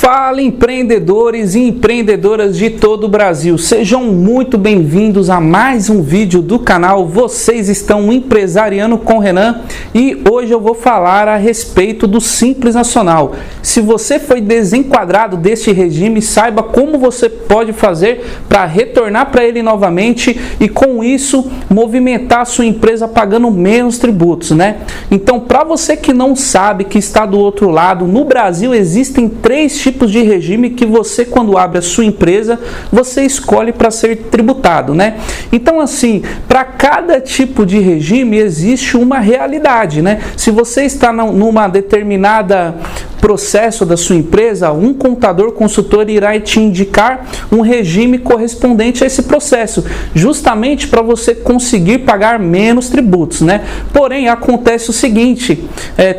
Fala, empreendedores e empreendedoras de todo o Brasil, sejam muito bem-vindos a mais um vídeo do canal. Vocês estão empresariando com Renan e hoje eu vou falar a respeito do Simples Nacional. Se você foi desenquadrado deste regime, saiba como você pode fazer para retornar para ele novamente e com isso movimentar a sua empresa pagando menos tributos, né? Então, para você que não sabe, que está do outro lado, no Brasil existem três tipos de regime que você, quando abre a sua empresa, você escolhe para ser tributado, né? Então, assim, para cada tipo de regime existe uma realidade, né? Se você está numa determinada processo da sua empresa, um contador consultor irá te indicar um regime correspondente a esse processo, justamente para você conseguir pagar menos tributos, né? Porém, acontece o seguinte,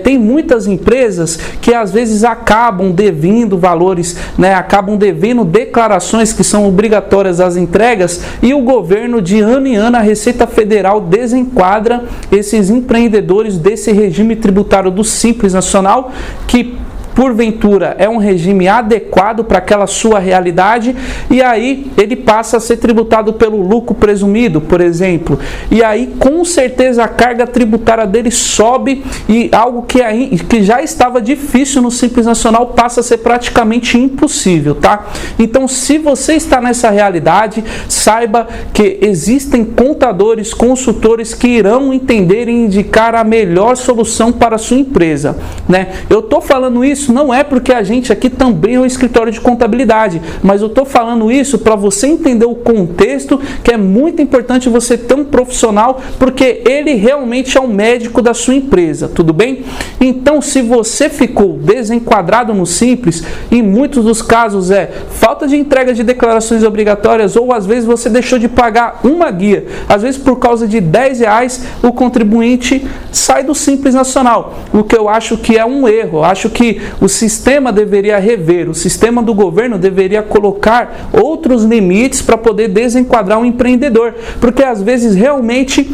tem muitas empresas que às vezes acabam devendo valores, né? Acabam devendo declarações que são obrigatórias às entregas e o governo, de ano em ano, a Receita Federal desenquadra esses empreendedores desse regime tributário do Simples Nacional, que porventura é um regime adequado para aquela sua realidade, e aí ele passa a ser tributado pelo lucro presumido, por exemplo, e aí com certeza a carga tributária dele sobe e algo que já estava difícil no Simples Nacional passa a ser praticamente impossível, tá? Então, se você está nessa realidade, saiba que existem contadores, consultores que irão entender e indicar a melhor solução para a sua empresa, né? Eu estou falando isso não é porque a gente aqui também é um escritório de contabilidade, mas eu estou falando isso para você entender o contexto, que é muito importante você ter um profissional, porque ele realmente é o médico da sua empresa, tudo bem? Então, se você ficou desenquadrado no Simples, em muitos dos casos é falta de entrega de declarações obrigatórias, ou às vezes você deixou de pagar uma guia, às vezes por causa de R$10 o contribuinte sai do Simples Nacional, o que eu acho que é um erro. Eu acho que o sistema deveria rever, o sistema do governo deveria colocar outros limites para poder desenquadrar um empreendedor, porque às vezes realmente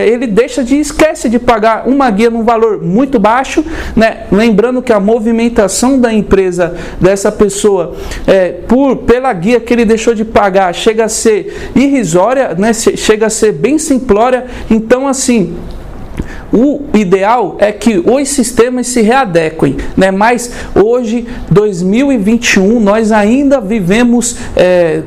ele esquece de pagar uma guia num valor muito baixo, né? Lembrando que a movimentação da empresa dessa pessoa pela guia que ele deixou de pagar chega a ser irrisória, né? Chega a ser bem simplória. Então, assim, o ideal é que os sistemas se readequem, né? Mas hoje, 2021, nós ainda vivemos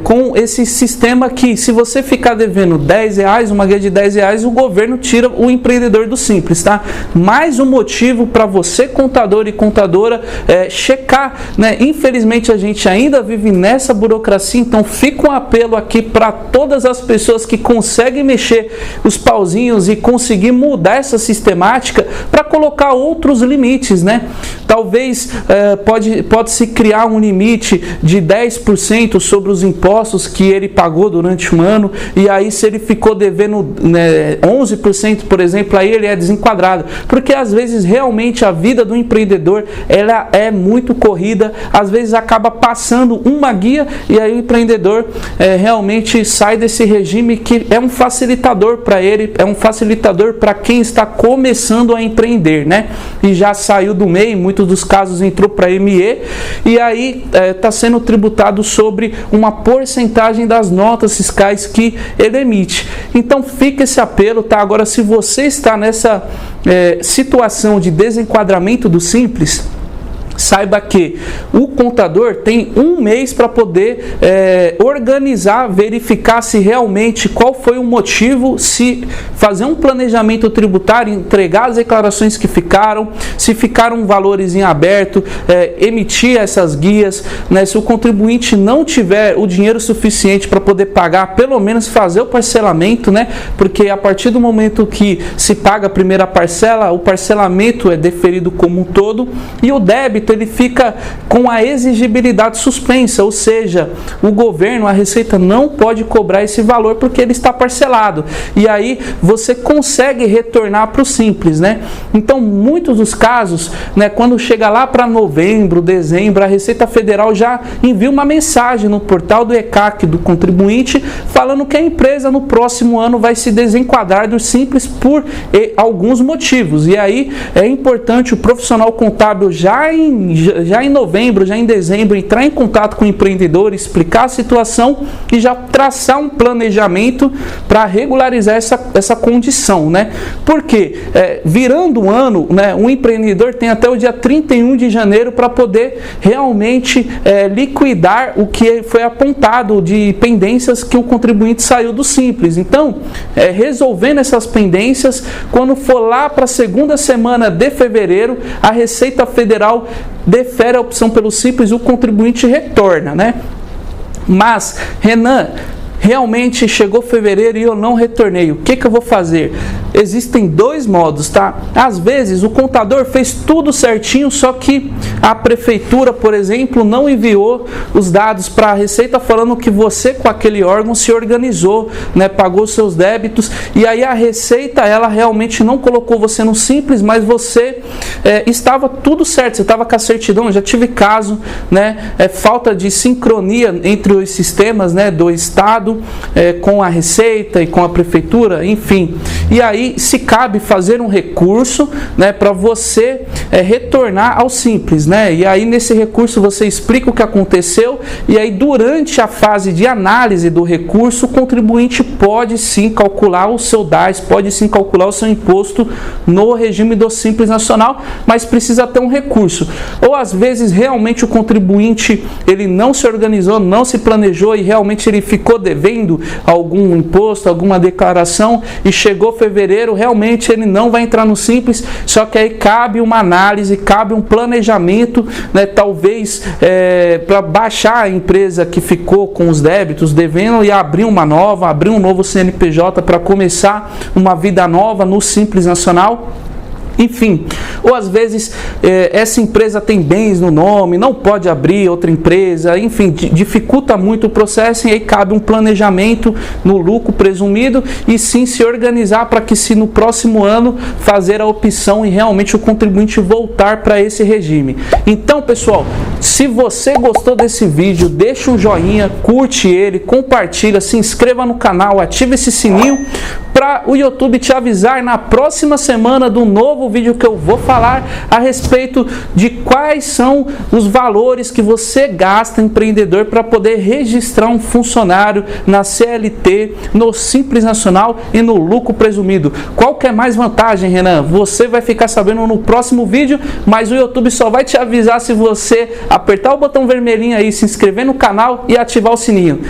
com esse sistema que, se você ficar devendo R$10, uma guia de R$10, o governo tira o empreendedor do Simples, tá? Mais um motivo para você, contador e contadora, checar, né? Infelizmente, a gente ainda vive nessa burocracia, então fica um apelo aqui para todas as pessoas que conseguem mexer os pauzinhos e conseguir mudar essa sistemática para colocar outros limites, né? Talvez pode-se criar um limite de 10% sobre os impostos que ele pagou durante um ano, e aí se ele ficou devendo 11%, por exemplo, aí ele é desenquadrado, porque às vezes realmente a vida do empreendedor ela é muito corrida, às vezes acaba passando uma guia e aí o empreendedor realmente sai desse regime que é um facilitador para ele, é um facilitador para quem está começando a empreender, né? E já saiu do MEI, em muitos dos casos entrou para ME, e aí está sendo tributado sobre uma porcentagem das notas fiscais que ele emite. Então fica esse apelo, tá? Agora, se você está nessa situação de desenquadramento do Simples, saiba que o contador tem um mês para poder organizar, verificar se realmente qual foi o motivo, se fazer um planejamento tributário, entregar as declarações que ficaram, se ficaram valores em aberto, emitir essas guias, né? Se o contribuinte não tiver o dinheiro suficiente para poder pagar, pelo menos fazer o parcelamento, né? Porque a partir do momento que se paga a primeira parcela, o parcelamento é deferido como um todo e o débito ele fica com a exigibilidade suspensa, ou seja, o governo, a Receita não pode cobrar esse valor porque ele está parcelado, e aí você consegue retornar para o Simples, né? Então, muitos dos casos, né, quando chega lá para novembro, dezembro, a Receita Federal já envia uma mensagem no portal do ECAC do contribuinte falando que a empresa no próximo ano vai se desenquadrar do Simples por alguns motivos, e aí é importante o profissional contábil já em já em novembro, já em dezembro, entrar em contato com o empreendedor, explicar a situação e já traçar um planejamento para regularizar essa condição, né? Porque virando o ano, né, um empreendedor tem até o dia 31 de janeiro para poder realmente liquidar o que foi apontado de pendências que o contribuinte saiu do Simples. Então, resolvendo essas pendências, quando for lá para a segunda semana de fevereiro, a Receita Federal defere a opção pelo Simples e o contribuinte retorna, né? Mas, Renan, realmente chegou fevereiro e eu não retornei. O que eu vou fazer? Existem dois modos, tá? Às vezes o contador fez tudo certinho, só que a prefeitura, por exemplo, não enviou os dados para a Receita falando que você com aquele órgão se organizou, né? Pagou seus débitos, e aí a Receita, ela realmente não colocou você no Simples, mas você estava tudo certo, você estava com a certidão. Eu já tive caso, né? Falta de sincronia entre os sistemas, né, do Estado com a Receita e com a Prefeitura, enfim. E aí se cabe fazer um recurso, né, para você retornar ao Simples, né? E aí nesse recurso você explica o que aconteceu, e aí durante a fase de análise do recurso, o contribuinte pode sim calcular o seu DAS, pode sim calcular o seu imposto no regime do Simples Nacional, mas precisa ter um recurso. Ou às vezes realmente o contribuinte ele não se organizou, não se planejou e realmente ele ficou devendo algum imposto, alguma declaração, e chegou fevereiro, realmente ele não vai entrar no Simples, só que aí cabe uma análise, cabe um planejamento, né, talvez para baixar a empresa que ficou com os débitos devendo e abrir uma nova, abrir um novo CNPJ para começar uma vida nova no Simples Nacional. Enfim, ou às vezes essa empresa tem bens no nome, não pode abrir outra empresa, enfim, dificulta muito o processo, e aí cabe um planejamento no lucro presumido e sim se organizar para que se no próximo ano fazer a opção e realmente o contribuinte voltar para esse regime. Então, pessoal, se você gostou desse vídeo, deixa um joinha, curte ele, compartilha, se inscreva no canal, ative esse sininho para o YouTube te avisar na próxima semana do novo vídeo que eu vou falar a respeito de quais são os valores que você gasta, empreendedor, para poder registrar um funcionário na CLT, no Simples Nacional e no lucro presumido. Qual que é mais vantagem, Renan? Você vai ficar sabendo no próximo vídeo, mas o YouTube só vai te avisar se você apertar o botão vermelhinho aí, se inscrever no canal e ativar o sininho.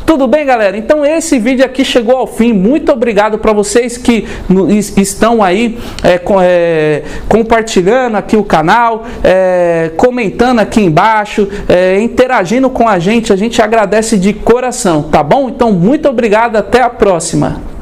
Tudo bem, galera? Então esse vídeo aqui chegou ao fim. Muito obrigado para vocês que estão aí compartilhando aqui o canal, comentando aqui embaixo, interagindo com a gente agradece de coração, tá bom? Então muito obrigado, até a próxima.